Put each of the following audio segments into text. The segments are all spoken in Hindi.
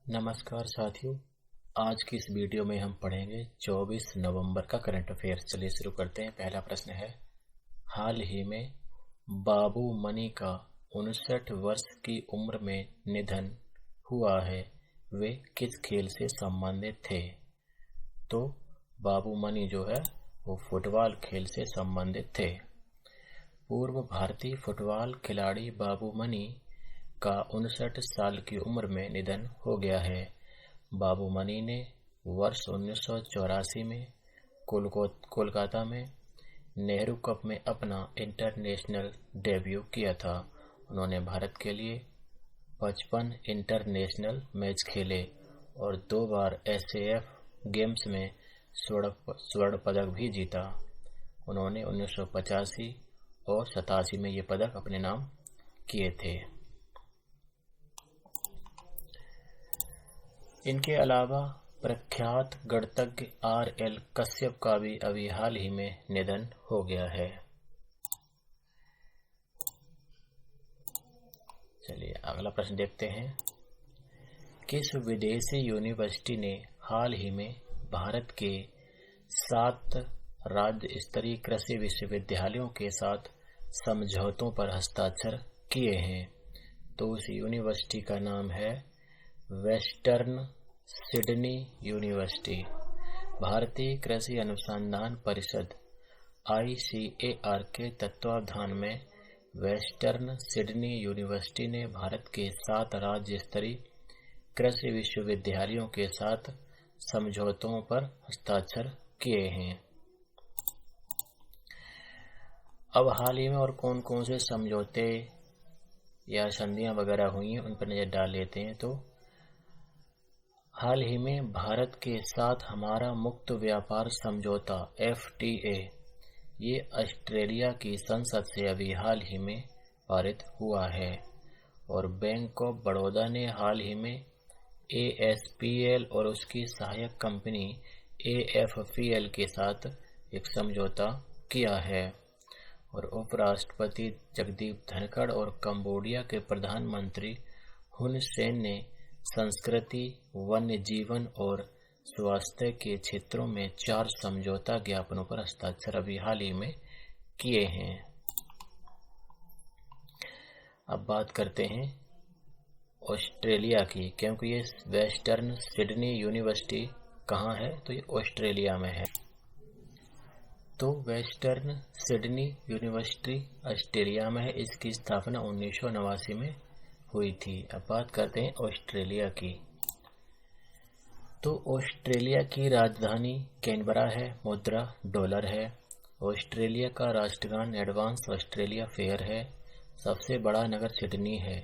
नमस्कार साथियों। आज की इस वीडियो में हम पढ़ेंगे 24 नवंबर का करंट अफेयर्स। चलिए शुरू करते हैं। पहला प्रश्न है, हाल ही में बाबू मनी का 59 वर्ष की उम्र में निधन हुआ है, वे किस खेल से संबंधित थे? तो बाबू मनी जो है वो फुटबॉल खेल से संबंधित थे। पूर्व भारतीय फुटबॉल खिलाड़ी बाबू मनी का 59 साल की उम्र में निधन हो गया है। बाबू मनी ने वर्ष 1984 में कोलकाता में नेहरू कप में अपना इंटरनेशनल डेब्यू किया था। उन्होंने भारत के लिए 55 इंटरनेशनल मैच खेले और 2 बार एसएएफ गेम्स में स्वर्ण पदक भी जीता। उन्होंने 1985 और 87 में ये पदक अपने नाम किए थे। इनके अलावा प्रख्यात गणितज्ञ आर.एल. कश्यप का भी अभी हाल ही में निधन हो गया है। चलिए अगला प्रश्न देखते हैं। किस विदेशी यूनिवर्सिटी ने हाल ही में भारत के 7 राज्य स्तरीय कृषि विश्वविद्यालयों के साथ समझौतों पर हस्ताक्षर किए हैं? तो उस यूनिवर्सिटी का नाम है वेस्टर्न सिडनी यूनिवर्सिटी। भारतीय कृषि अनुसंधान परिषद ICAR के तत्वावधान में वेस्टर्न सिडनी यूनिवर्सिटी ने भारत के 7 राज्य स्तरीय कृषि विश्वविद्यालयों के साथ समझौतों पर हस्ताक्षर किए हैं। अब हाल ही में और कौन कौन से समझौते या संधियां वगैरह हुई हैं उन पर नजर डाल लेते हैं। तो हाल ही में भारत के साथ हमारा मुक्त व्यापार समझौता FTA ये ऑस्ट्रेलिया की संसद से अभी हाल ही में पारित हुआ है। और बैंक ऑफ बड़ौदा ने हाल ही में ASPL और उसकी सहायक कंपनी AFPL के साथ एक समझौता किया है। और उपराष्ट्रपति जगदीप धनखड़ और कंबोडिया के प्रधानमंत्री हुन सेन ने संस्कृति, वन्य जीवन और स्वास्थ्य के क्षेत्रों में 4 समझौता ज्ञापनों पर हस्ताक्षर अभी हाल ही में किए हैं। अब बात करते हैं ऑस्ट्रेलिया की, क्योंकि ये वेस्टर्न सिडनी यूनिवर्सिटी कहाँ है? तो ये ऑस्ट्रेलिया में है। तो वेस्टर्न सिडनी यूनिवर्सिटी ऑस्ट्रेलिया में है। इसकी स्थापना 1989 में हुई थी। अब बात करते हैं ऑस्ट्रेलिया की। तो ऑस्ट्रेलिया की राजधानी कैनबरा है, मुद्रा डॉलर है। ऑस्ट्रेलिया का राष्ट्रगान एडवांस ऑस्ट्रेलिया फेयर है। सबसे बड़ा नगर सिडनी है।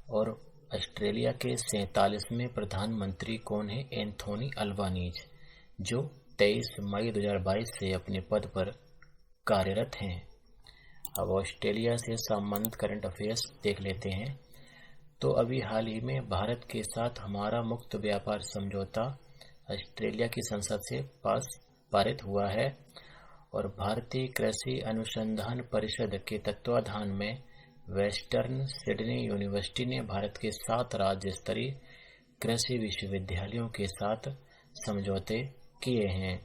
और ऑस्ट्रेलिया के 47वें प्रधानमंत्री कौन है? एंथोनी अल्बानीज, जो 23 मई 2022 से अपने पद पर कार्यरत हैं। अब ऑस्ट्रेलिया से संबंधित करंट अफेयर्स देख लेते हैं। तो अभी हाल ही में भारत के साथ हमारा मुक्त व्यापार समझौता ऑस्ट्रेलिया की संसद से पारित हुआ है। और भारतीय कृषि अनुसंधान परिषद के तत्वावधान में वेस्टर्न सिडनी यूनिवर्सिटी ने भारत के 7 राज्य स्तरीय कृषि विश्वविद्यालयों के साथ समझौते किए हैं।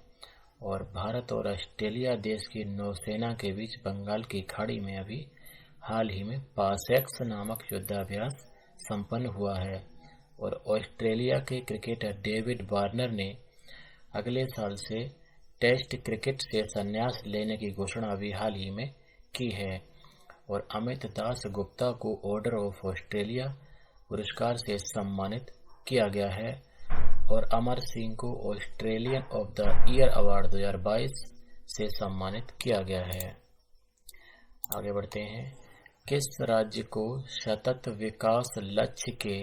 और भारत और ऑस्ट्रेलिया देश की नौसेना के बीच बंगाल की खाड़ी में अभी हाल ही में पासेक्स नामक युद्धाभ्यास संपन्न हुआ है। और ऑस्ट्रेलिया के क्रिकेटर डेविड वार्नर ने अगले साल से टेस्ट क्रिकेट से संन्यास लेने की घोषणा अभी हाल ही में की है। और अमित दास गुप्ता को ऑर्डर ऑफ ऑस्ट्रेलिया पुरस्कार से सम्मानित किया गया है। और अमर सिंह को Australian of the year award 2022 से सम्मानित किया गया है। आगे बढ़ते हैं। किस राज्य को सतत विकास लक्ष्य के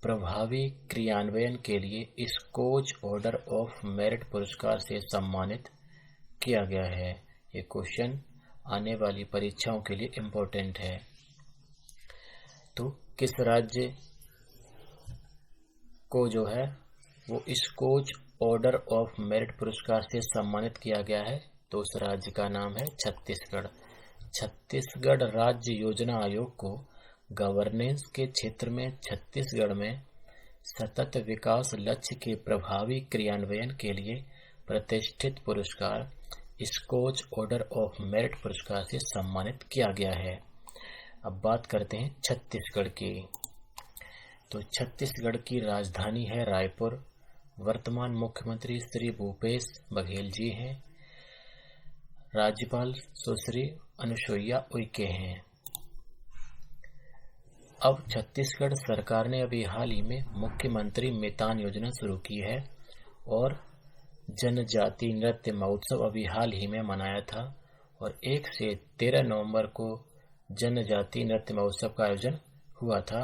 प्रभावी क्रियान्वयन के लिए स्कॉच ऑर्डर ऑफ मेरिट पुरस्कार से सम्मानित किया गया है? ये क्वेश्चन आने वाली परीक्षाओं के लिए इम्पोर्टेंट है। तो किस राज्य को जो है वो स्कॉच ऑर्डर ऑफ मेरिट पुरस्कार से सम्मानित किया गया है? तो उस राज्य का नाम है छत्तीसगढ़। छत्तीसगढ़ राज्य योजना आयोग को गवर्नेंस के क्षेत्र में छत्तीसगढ़ में सतत विकास लक्ष्य के प्रभावी क्रियान्वयन के लिए प्रतिष्ठित पुरस्कार स्कॉच ऑर्डर ऑफ मेरिट पुरस्कार से सम्मानित किया गया है। अब बात करते हैं छत्तीसगढ़ की। तो छत्तीसगढ़ की राजधानी है रायपुर। वर्तमान मुख्यमंत्री श्री भूपेश बघेल जी हैं। राज्यपाल सुश्री अनुसुईया उइके हैं। अब छत्तीसगढ़ सरकार ने अभी हाल ही में मुख्यमंत्री मितान योजना शुरू की है और जनजाति नृत्य महोत्सव अभी हाल ही में मनाया था और 1 से 13 नवंबर को जनजाति नृत्य महोत्सव का आयोजन हुआ था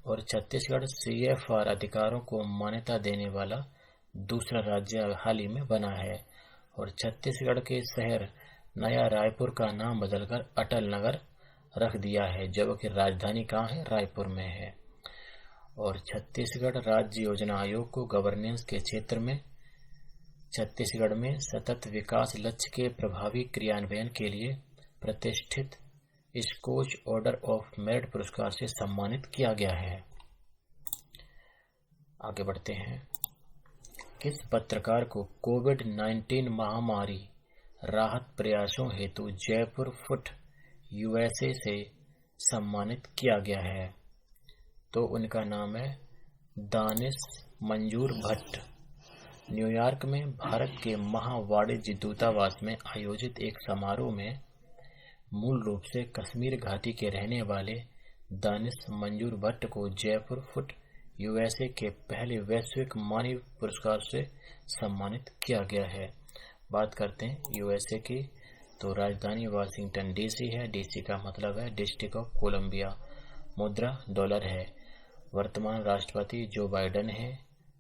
और छत्तीसगढ़ CFR अधिकारों को मान्यता देने वाला दूसरा राज्य हाल ही में बना है और छत्तीसगढ़ के शहर नया रायपुर का नाम बदलकर अटल नगर रख दिया है, जबकि राजधानी कहाँ है? रायपुर में है। और छत्तीसगढ़ राज्य योजना आयोग को गवर्नेंस के क्षेत्र में छत्तीसगढ़ में सतत विकास लक्ष्य के प्रभावी क्रियान्वयन के लिए प्रतिष्ठित स्कॉच ऑर्डर ऑफ मेरिट पुरस्कार से सम्मानित किया गया है। आगे बढ़ते हैं। किस पत्रकार को कोविड-19 महामारी राहत प्रयासों हेतु जयपुर फुट USA से सम्मानित किया गया है? तो उनका नाम है दानिश मंजूर भट्ट। न्यूयॉर्क में भारत के महावाणिज्य दूतावास में आयोजित एक समारोह में मूल रूप से कश्मीर घाटी के रहने वाले दानिश मंजूर भट्ट को जयपुर फुट USA के पहले वैश्विक मानवीय पुरस्कार से सम्मानित किया गया है। बात करते हैं USA की। तो राजधानी वाशिंगटन DC है। DC का मतलब है डिस्ट्रिक्ट ऑफ कोलंबिया। मुद्रा डॉलर है। वर्तमान राष्ट्रपति जो बाइडेन है।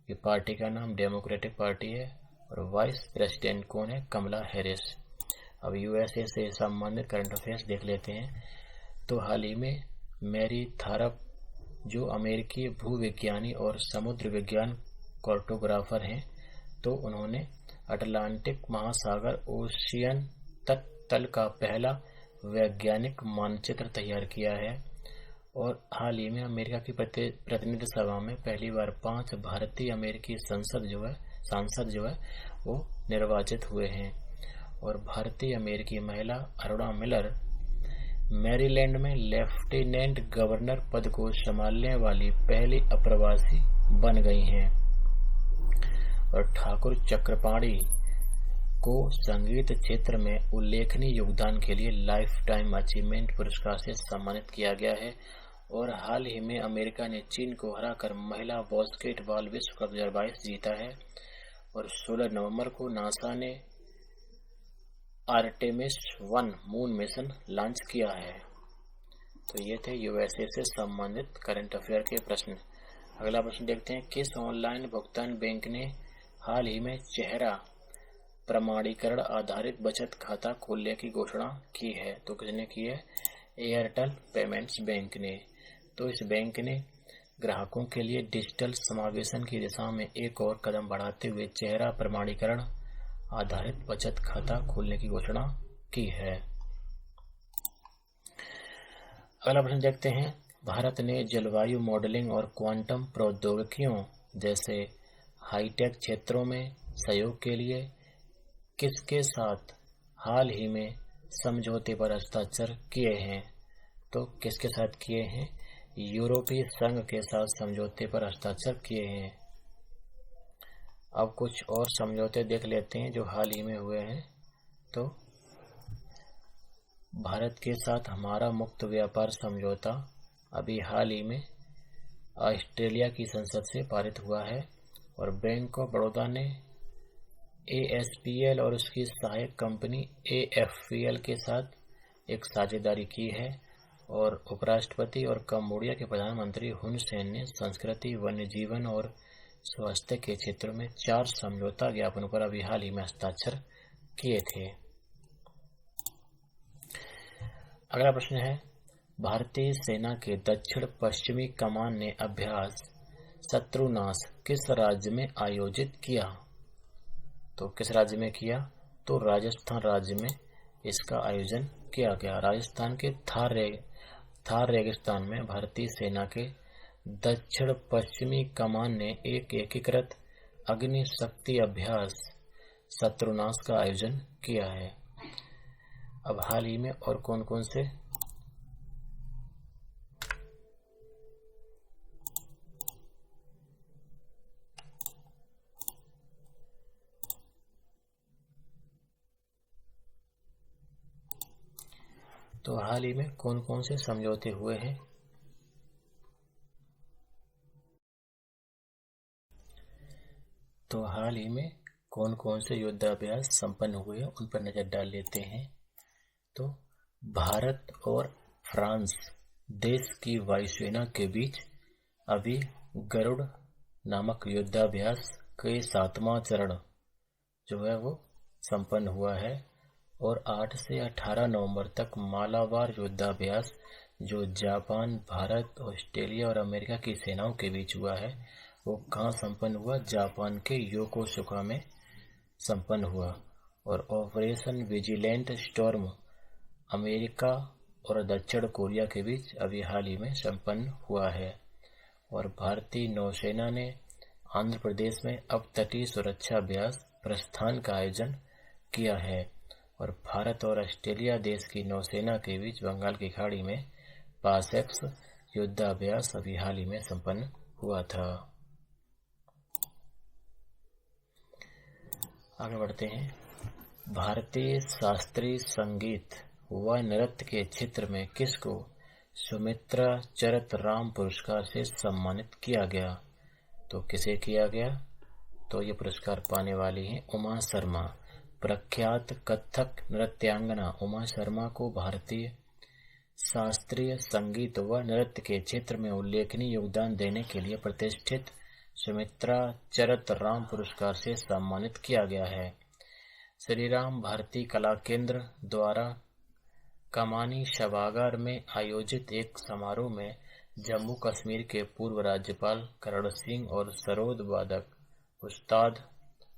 ये पार्टी का नाम डेमोक्रेटिक पार्टी है और वाइस प्रेसिडेंट कौन है? कमला हैरिस। अब USA से संबंधित करंट अफेयर्स देख लेते हैं। तो हाल ही में मैरी थारप जो अमेरिकी भूविज्ञानी और समुद्र विज्ञान कार्टोग्राफर हैं, तो उन्होंने अटलांटिक महासागर ओशियन तल का पहला वैज्ञानिक मानचित्र तैयार किया है और हाल ही में अमेरिका की प्रतिनिधि सभा में पहली बार 5 भारतीय अमेरिकी सांसद जो है वो निर्वाचित हुए हैं और भारतीय अमेरिकी महिला अरुणा मिलर मैरीलैंड में लेफ्टिनेंट गवर्नर पद को संभालने वाली पहली अप्रवासी बन गई हैं और ठाकुर चक्रपाणी को संगीत क्षेत्र में उल्लेखनीय योगदान के लिए लाइफ टाइम अचीवमेंट पुरस्कार से सम्मानित किया गया है और हाल ही में अमेरिका ने चीन को हराकर महिला बास्केटबॉल विश्व कप 2022 जीता है और 16 नवंबर को नासा ने आर्टेमिस 1 मून मिशन लॉन्च किया है। तो ये थे USA से संबंधित करंट अफेयर के प्रश्न। अगला प्रश्न देखते हैं। किस ऑनलाइन भुगतान बैंक ने हाल ही में चेहरा प्रमाणीकरण आधारित बचत खाता खोलने की घोषणा की है? तो किसने की है? एयरटेल पेमेंट्स बैंक ने। तो इस बैंक ने ग्राहकों के लिए डिजिटल समावेशन की दिशा में एक और कदम बढ़ाते हुए चेहरा प्रमाणीकरण आधारित बचत खाता खोलने की घोषणा की है। अगला प्रश्न देखते हैं। भारत ने जलवायु मॉडलिंग और क्वांटम प्रौद्योगिकियों जैसे हाईटेक क्षेत्रों में सहयोग के लिए किसके साथ हाल ही में समझौते पर हस्ताक्षर किए हैं? तो किसके साथ किए हैं? यूरोपीय संघ के साथ समझौते पर हस्ताक्षर किए हैं। अब कुछ और समझौते देख लेते हैं जो हाल ही में हुए हैं। तो भारत के साथ हमारा मुक्त व्यापार समझौता अभी हाल ही में ऑस्ट्रेलिया की संसद से पारित हुआ है और बैंक ऑफ बड़ौदा ने ASPL और उसकी सहायक कंपनी AFPL के साथ एक साझेदारी की है और उपराष्ट्रपति और कंबोडिया के प्रधानमंत्री हुन सेन ने संस्कृति, वन्य जीवन और स्वास्थ्य के क्षेत्रों में 4 समझौता ज्ञापनों पर अभी हाल ही में हस्ताक्षर किए थे। अगला प्रश्न है। भारतीय सेना के दक्षिण पश्चिमी कमान ने अभ्यास शत्रुनाश किस राज्य में आयोजित किया? तो किस राज्य में किया? तो राजस्थान राज्य में इसका आयोजन किया गया। राजस्थान के थार रेगिस्तान में भारतीय सेना के दक्षिण पश्चिमी कमान ने एक एकीकृत अग्नि शक्ति अभ्यास शत्रुनाश का आयोजन किया है। अब हाल ही में और कौन कौन से तो हाल ही में कौन कौन से समझौते हुए हैं? तो हाल ही में कौन कौन से युद्धाभ्यास संपन्न हुए हैं उन पर नजर डाल लेते हैं। तो भारत और फ्रांस देश की वायुसेना के बीच अभी गरुड़ नामक युद्धाभ्यास के 7वां चरण जो है वो संपन्न हुआ है और 8 से 18 नवंबर तक मालाबार युद्धाभ्यास जो जापान, भारत, ऑस्ट्रेलिया और अमेरिका की सेनाओं के बीच हुआ है वो कहाँ संपन्न हुआ? जापान के योकोसुका में संपन्न हुआ। और ऑपरेशन विजिलेंट स्टॉर्म अमेरिका और दक्षिण कोरिया के बीच अभी हाल ही में संपन्न हुआ है। और भारतीय नौसेना ने आंध्र प्रदेश में अब तटीय सुरक्षा अभ्यास प्रस्थान का आयोजन किया है। और भारत और ऑस्ट्रेलिया देश की नौसेना के बीच बंगाल की खाड़ी में पासेक्स युद्धाभ्यास अभी हाल ही में संपन्न हुआ था। आगे बढ़ते हैं। भारतीय शास्त्रीय संगीत व नृत्य के क्षेत्र में किसको सुमित्रा चरत राम पुरस्कार से सम्मानित किया गया? तो किसे किया गया? तो ये पुरस्कार पाने वाली हैं उमा शर्मा। प्रख्यात कथक नृत्यांगना उमा शर्मा को भारतीय शास्त्रीय संगीत व नृत्य के क्षेत्र में उल्लेखनीय योगदान देने के लिए प्रतिष्ठित सुमित्रा चरत राम पुरस्कार से सम्मानित किया गया है। श्री राम भारती कला केंद्र द्वारा कमानी सभागार में आयोजित एक समारोह में जम्मू कश्मीर के पूर्व राज्यपाल करण सिंह और सरोद वादक उस्ताद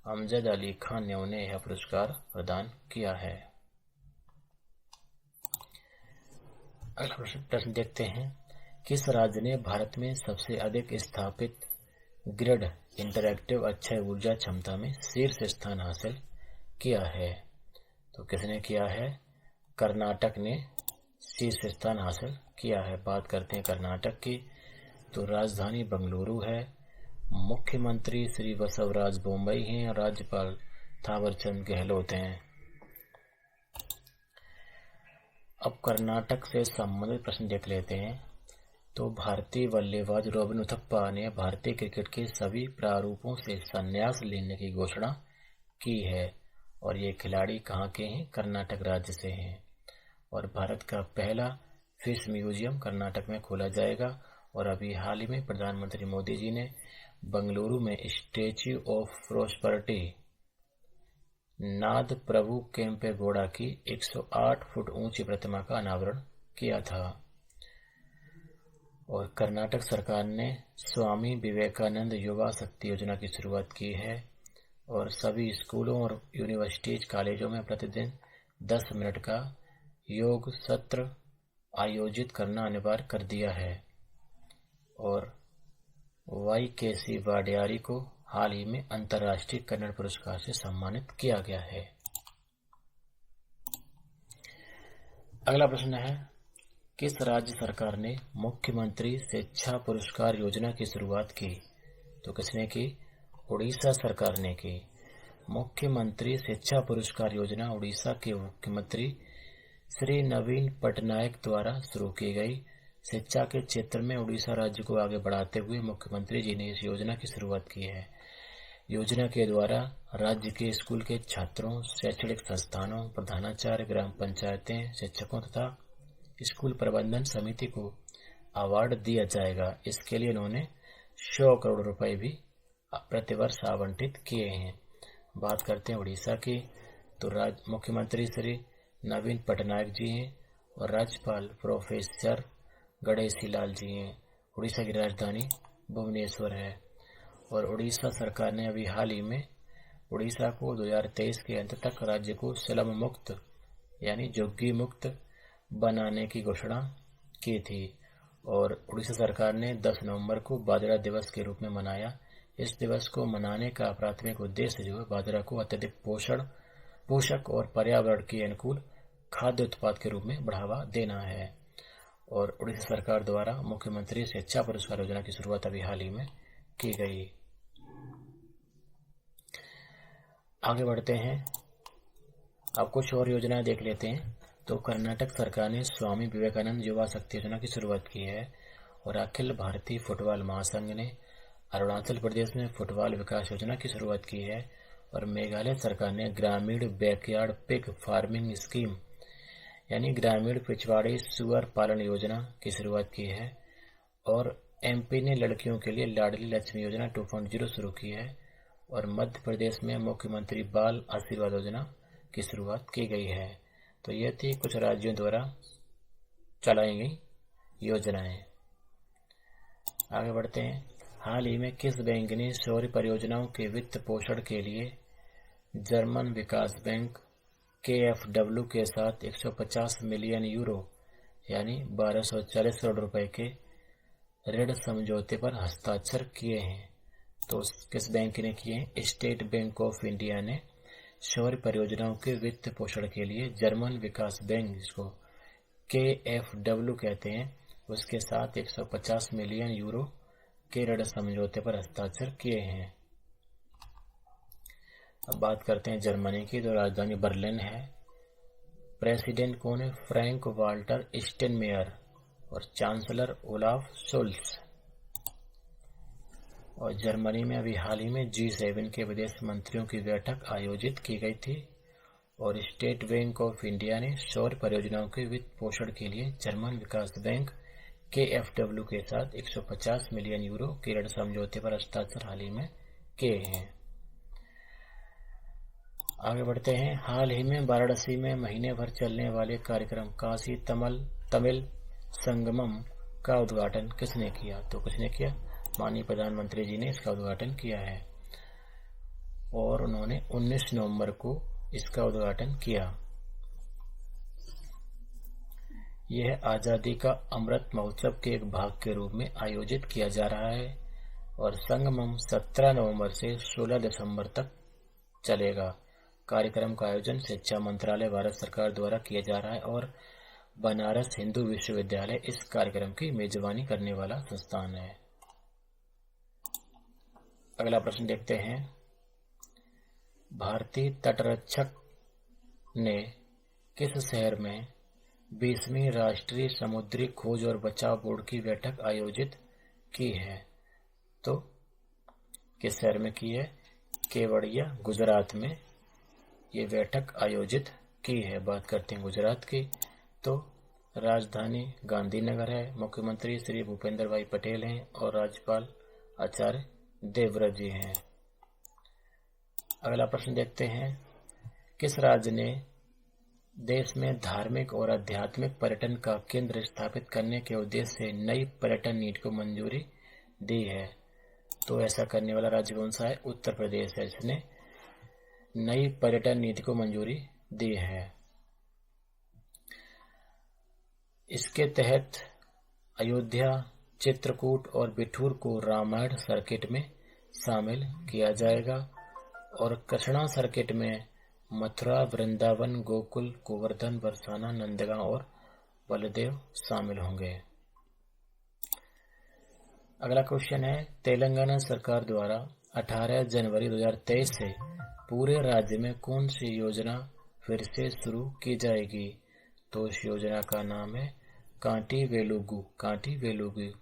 अमजद अली खान ने उन्हें यह पुरस्कार प्रदान किया है। अगला प्रश्न देखते हैं। किस राज्य ने भारत में सबसे अधिक स्थापित ग्रिड इंटरएक्टिव अक्षय ऊर्जा क्षमता में शीर्ष स्थान हासिल किया है? तो किसने किया है? कर्नाटक ने शीर्ष स्थान हासिल किया है। बात करते हैं कर्नाटक की। तो राजधानी बंगलुरु है, मुख्यमंत्री श्री बसवराज बोम्मई हैं और राज्यपाल थावरचंद गहलोत हैं। अब कर्नाटक से संबंधित प्रश्न देख लेते हैं। तो भारतीय बल्लेबाज रोबिन उथप्पा ने भारतीय क्रिकेट के सभी प्रारूपों से संन्यास लेने की घोषणा की है और ये खिलाड़ी कहाँ के हैं? कर्नाटक राज्य से हैं। और भारत का पहला फिश म्यूजियम कर्नाटक में खोला जाएगा। और अभी हाल ही में प्रधानमंत्री मोदी जी ने बंगलुरु में स्टैच्यू ऑफ प्रॉस्पेरिटी नाद प्रभु केम्पेगौड़ा की 108 फुट ऊंची प्रतिमा का अनावरण किया था। और कर्नाटक सरकार ने स्वामी विवेकानंद युवा शक्ति योजना की शुरुआत की है और सभी स्कूलों और यूनिवर्सिटीज कॉलेजों में प्रतिदिन 10 मिनट का योग सत्र आयोजित करना अनिवार्य कर दिया है। और वाईकेसी वाडियारी को हाल ही में अंतर्राष्ट्रीय कन्नड़ पुरस्कार से सम्मानित किया गया है। अगला प्रश्न है। किस राज्य सरकार ने मुख्यमंत्री शिक्षा पुरस्कार योजना की शुरुआत की? तो किसने की? उड़ीसा सरकार ने की। मुख्यमंत्री शिक्षा पुरस्कार योजना उड़ीसा के मुख्यमंत्री श्री नवीन पटनायक द्वारा शुरू की गई। शिक्षा के क्षेत्र में उड़ीसा राज्य को आगे बढ़ाते हुए मुख्यमंत्री जी ने इस योजना की शुरुआत की है। योजना के द्वारा राज्य के स्कूल के छात्रों, शैक्षणिक संस्थानों, प्रधानाचार्य, ग्राम पंचायतें, शिक्षकों तथा स्कूल प्रबंधन समिति को अवार्ड दिया जाएगा। इसके लिए उन्होंने 100 करोड़ रुपए भी प्रतिवर्ष आवंटित किए हैं। बात करते हैं उड़ीसा की। तो मुख्यमंत्री श्री नवीन पटनायक जी हैं और राज्यपाल प्रोफेसर गणेशी लाल जी हैं। उड़ीसा की राजधानी भुवनेश्वर है। और उड़ीसा सरकार ने अभी हाल ही में उड़ीसा को 2023 के अंत तक राज्य को स्लम मुक्त यानी झुग्गी मुक्त बनाने की घोषणा की थी। और उड़ीसा सरकार ने 10 नवंबर को बाजरा दिवस के रूप में मनाया। इस दिवस को मनाने का प्राथमिक उद्देश्य जो है बाजरा को अत्यधिक पोषक और पर्यावरण के अनुकूल खाद्य उत्पाद के रूप में बढ़ावा देना है। और उड़ीसा सरकार द्वारा मुख्यमंत्री शिक्षा पुरस्कार योजना की शुरुआत अभी हाल ही में की गई। आगे बढ़ते हैं, अब कुछ और योजनाएं देख लेते हैं। तो कर्नाटक सरकार ने स्वामी विवेकानंद युवा शक्ति योजना की शुरुआत की है। और अखिल भारतीय फुटबॉल महासंघ ने अरुणाचल प्रदेश में फुटबॉल विकास योजना की शुरुआत की है। और मेघालय सरकार ने ग्रामीण बैकयार्ड पिग फार्मिंग स्कीम यानी ग्रामीण पिछवाड़े सुअर पालन योजना की शुरुआत की है। और एमपी ने लड़कियों के लिए लाडली लक्ष्मी योजना 2.0 शुरू की है। और मध्य प्रदेश में मुख्यमंत्री बाल आशीर्वाद योजना की शुरुआत की गई है। तो ये थी कुछ राज्यों द्वारा चलाई गई योजनाएं। आगे बढ़ते हैं, हाल ही में किस बैंक ने सौर परियोजनाओं के वित्त पोषण के लिए जर्मन विकास बैंक KfW के साथ 150 मिलियन यूरो यानी 1240 करोड़ रुपए के ऋण समझौते पर हस्ताक्षर किए हैं? तो किस बैंक ने किए हैं? स्टेट बैंक ऑफ इंडिया ने सौर परियोजनाओं के वित्त पोषण के लिए जर्मन विकास बैंक, जिसको KfW कहते हैं, उसके साथ 150 मिलियन यूरो के ऋण समझौते पर हस्ताक्षर किए हैं। अब बात करते हैं जर्मनी की, तो राजधानी बर्लिन है। प्रेसिडेंट कौन है? Frank Walter Steinmeier. और चांसलर ओलाफ शोल्स। और जर्मनी में अभी हाल ही में G7 के विदेश मंत्रियों की बैठक आयोजित की गई थी। और स्टेट बैंक ऑफ इंडिया ने सौर परियोजनाओं के वित्त पोषण के लिए जर्मन विकास बैंक KfW के साथ 150 मिलियन यूरो के ऋण समझौते पर हस्ताक्षर हाल ही में किए हैं। आगे बढ़ते हैं, हाल ही में वाराणसी में महीने भर चलने वाले कार्यक्रम काशी तमिल संगमम का उद्घाटन किसने किया? तो किसने किया? माननीय प्रधानमंत्री जी ने इसका उद्घाटन किया है। और उन्होंने 19 नवंबर को इसका उद्घाटन किया। यह आजादी का अमृत महोत्सव के एक भाग के रूप में आयोजित किया जा रहा है। और संगमम 17 नवंबर से 16 दिसंबर तक चलेगा। कार्यक्रम का आयोजन शिक्षा मंत्रालय भारत सरकार द्वारा किया जा रहा है। और बनारस हिंदू विश्वविद्यालय इस कार्यक्रम की मेजबानी करने वाला संस्थान है। अगला प्रश्न देखते हैं, भारतीय तटरक्षक ने किस शहर में 20वीं राष्ट्रीय समुद्री खोज और बचाव बोर्ड की बैठक आयोजित की है? तो किस शहर में की है? केवड़िया, गुजरात में ये बैठक आयोजित की है। बात करते हैं गुजरात की, तो राजधानी गांधीनगर है। मुख्यमंत्री श्री भूपेंद्र भाई पटेल हैं और राज्यपाल आचार्य देवव्रत जी हैं। अगला प्रश्न देखते हैं, किस राज्य ने देश में धार्मिक और आध्यात्मिक पर्यटन का केंद्र स्थापित करने के उद्देश्य से नई पर्यटन नीति को मंजूरी दी है? तो ऐसा करने वाला राज्य कौन सा है? उत्तर प्रदेश है, जिसने नई पर्यटन नीति को मंजूरी दी है। इसके तहत अयोध्या, चित्रकूट और बिठूर को रामायण सर्किट में शामिल किया जाएगा। और कृष्णा सर्किट में मथुरा, वृंदावन, गोकुल, गोवर्धन, बरसाना, नंदगांव और बलदेव शामिल होंगे। अगला क्वेश्चन है, तेलंगाना सरकार द्वारा 18 जनवरी 2023 से पूरे राज्य में कौन सी योजना फिर से शुरू की जाएगी? तो इस योजना का नाम है कांटी वेलुगु,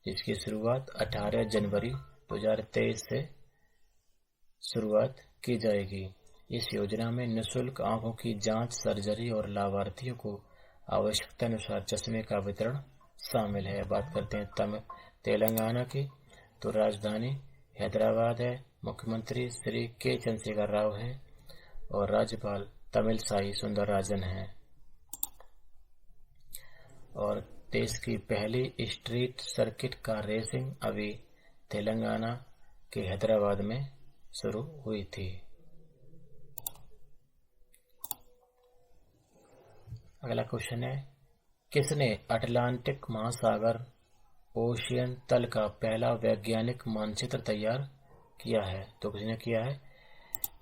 जिसकी शुरुआत 18 जनवरी 2023 से शुरुआत की जाएगी। इस योजना में निःशुल्क आंखों की जांच, सर्जरी और लाभार्थियों को आवश्यकता अनुसार चश्मे का वितरण शामिल है। बात करते हैं तेलंगाना की, तो राजधानी हैदराबाद है। मुख्यमंत्री श्री के चंद्रशेखर राव हैं और राज्यपाल तमिलसाई सुंदरराजन हैं। और देश की पहली स्ट्रीट सर्किट कार रेसिंग अभी तेलंगाना के हैदराबाद में शुरू हुई थी। अगला क्वेश्चन है, किसने अटलांटिक महासागर ओशियन तल का पहला वैज्ञानिक मानचित्र तैयार किया है? तो किसने किया है?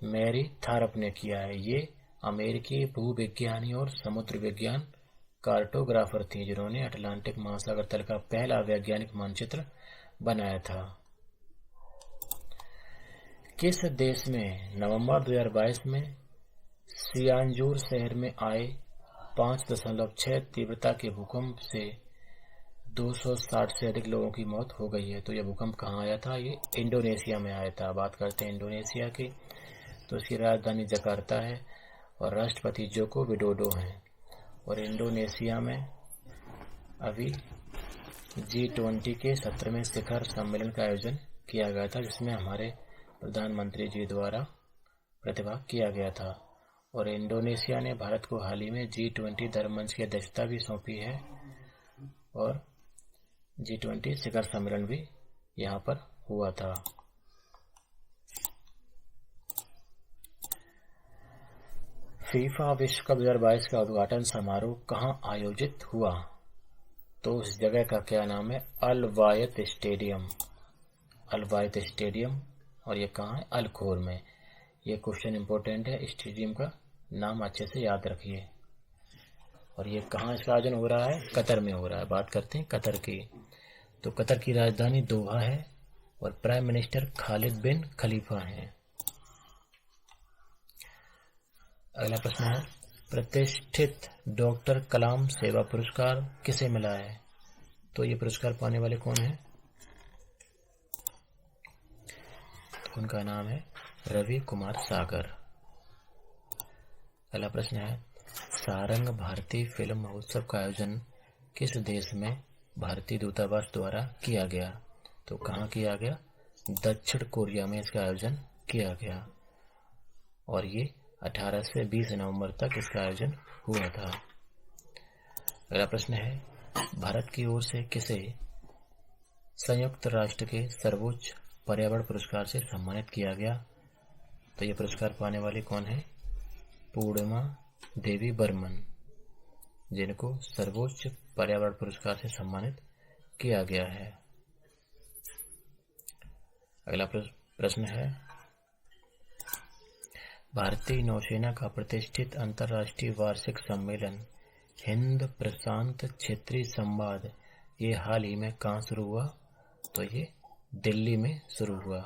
मैरी थारप ने किया है। ये अमेरिकी भूविज्ञानी और समुद्र विज्ञान कार्टोग्राफर थी जिन्होंने अटलांटिक महासागर तल का पहला वैज्ञानिक मानचित्र बनाया था। किस देश में नवंबर 2022 में सियानजूर शहर में आए 5.6 तीव्रता के भूकंप से 260 से अधिक लोगों की मौत हो गई है? तो यह भूकंप कहाँ आया था? ये इंडोनेशिया में आया था। बात करते हैं इंडोनेशिया की, तो इसकी राजधानी जकार्ता है और राष्ट्रपति जोको विडोडो हैं। और इंडोनेशिया में अभी G20 के 17वें शिखर सम्मेलन का आयोजन किया गया था, जिसमें हमारे प्रधानमंत्री जी द्वारा प्रतिभाग किया गया था। और इंडोनेशिया ने भारत को हाल ही में G20 धर्ममंच की अध्यक्षता भी सौंपी है और G20 शिखर सम्मेलन भी यहाँ पर हुआ था। फीफा विश्व कप 2022 का उद्घाटन समारोह कहाँ आयोजित हुआ? तो उस जगह का क्या नाम है? अल वायत स्टेडियम। अल वायत स्टेडियम, और ये कहाँ है? अल खोर में। ये क्वेश्चन इंपॉर्टेंट है, स्टेडियम का नाम अच्छे से याद रखिए। और ये कहाँ इसका आयोजन हो रहा है? कतर में हो रहा है। बात करते हैं कतर की, तो कतर की राजधानी दोहा है और प्राइम मिनिस्टर खालिद बिन खलीफा हैं। अगला प्रश्न है, प्रतिष्ठित डॉक्टर कलाम सेवा पुरस्कार किसे मिला है? तो ये पुरस्कार पाने वाले कौन है? तो उनका नाम है रवि कुमार सागर। अगला प्रश्न है, सारंग भारतीय फिल्म महोत्सव का आयोजन किस देश में भारतीय दूतावास द्वारा किया गया? तो कहाँ किया गया? दक्षिण कोरिया में इसका आयोजन किया गया और ये 18 से 20 नवंबर तक इसका आयोजन हुआ था। अगला प्रश्न है, भारत की ओर से किसे संयुक्त राष्ट्र के सर्वोच्च पर्यावरण पुरस्कार से सम्मानित किया गया? तो ये पुरस्कार पाने वाले कौन है? पूर्णिमा देवी बर्मन, जिनको सर्वोच्च पर्यावरण पुरस्कार से सम्मानित किया गया है। अगला प्रश्न है, भारतीय नौसेना का प्रतिष्ठित अंतर्राष्ट्रीय वार्षिक सम्मेलन हिंद प्रशांत क्षेत्रीय संवाद ये हाल ही में कहाँ शुरू हुआ? तो ये दिल्ली में शुरू हुआ।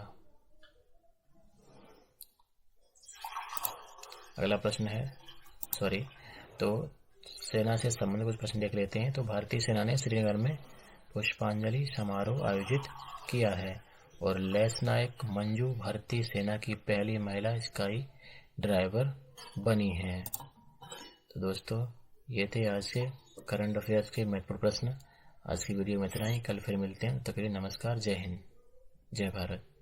अगला प्रश्न है, तो सेना से संबंधित कुछ प्रश्न देख लेते हैं। तो भारतीय सेना ने श्रीनगर में पुष्पांजलि समारोह आयोजित किया है और लैंस नायक मंजू भारतीय सेना की पहली महिला स्काई ड्राइवर बनी हैं। तो दोस्तों, ये थे आज के करंट अफेयर्स के महत्वपूर्ण प्रश्न। आज की वीडियो में इतना ही। कल फिर मिलते हैं। तब तक के लिए नमस्कार। जय हिंद, जय भारत।